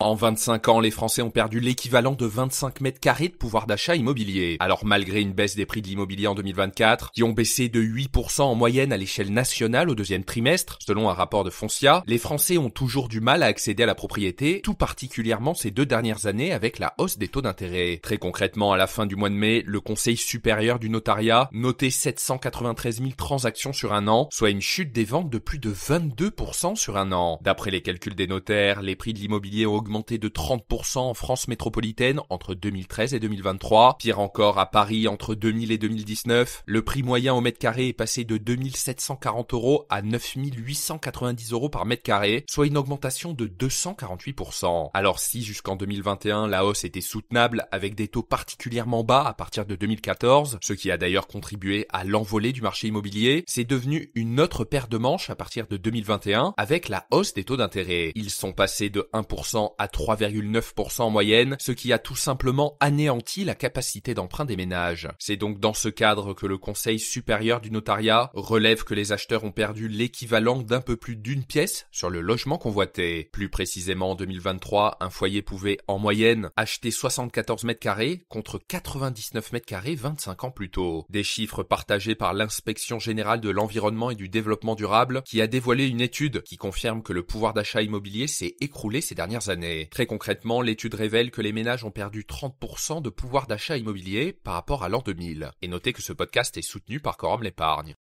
En 25 ans, les Français ont perdu l'équivalent de 25 mètres carrés de pouvoir d'achat immobilier. Alors malgré une baisse des prix de l'immobilier en 2024, qui ont baissé de 8% en moyenne à l'échelle nationale au deuxième trimestre, selon un rapport de Foncia, les Français ont toujours du mal à accéder à la propriété, tout particulièrement ces 2 dernières années avec la hausse des taux d'intérêt. Très concrètement, à la fin du mois de mai, le Conseil supérieur du notariat notait 793 000 transactions sur un an, soit une chute des ventes de plus de 22% sur un an. D'après les calculs des notaires, les prix de l'immobilier ont augmenté de 30% en France métropolitaine entre 2013 et 2023. Pire encore, à Paris, entre 2000 et 2019, le prix moyen au mètre carré est passé de 2740 € à 9890 € par mètre carré, soit une augmentation de 248%. Alors si jusqu'en 2021, la hausse était soutenable avec des taux particulièrement bas à partir de 2014, ce qui a d'ailleurs contribué à l'envolée du marché immobilier, c'est devenu une autre paire de manches à partir de 2021 avec la hausse des taux d'intérêt. Ils sont passés de 1% à 3,9% en moyenne, ce qui a tout simplement anéanti la capacité d'emprunt des ménages. C'est donc dans ce cadre que le Conseil supérieur du notariat relève que les acheteurs ont perdu l'équivalent d'un peu plus d'une pièce sur le logement convoité. Plus précisément en 2023, un foyer pouvait en moyenne acheter 74 mètres carrés contre 99 mètres carrés 25 ans plus tôt. Des chiffres partagés par l'Inspection générale de l'environnement et du développement durable qui a dévoilé une étude qui confirme que le pouvoir d'achat immobilier s'est écroulé ces dernières années. Très concrètement, l'étude révèle que les ménages ont perdu 30% de pouvoir d'achat immobilier par rapport à l'an 2000. Et notez que ce podcast est soutenu par Quorum l'épargne.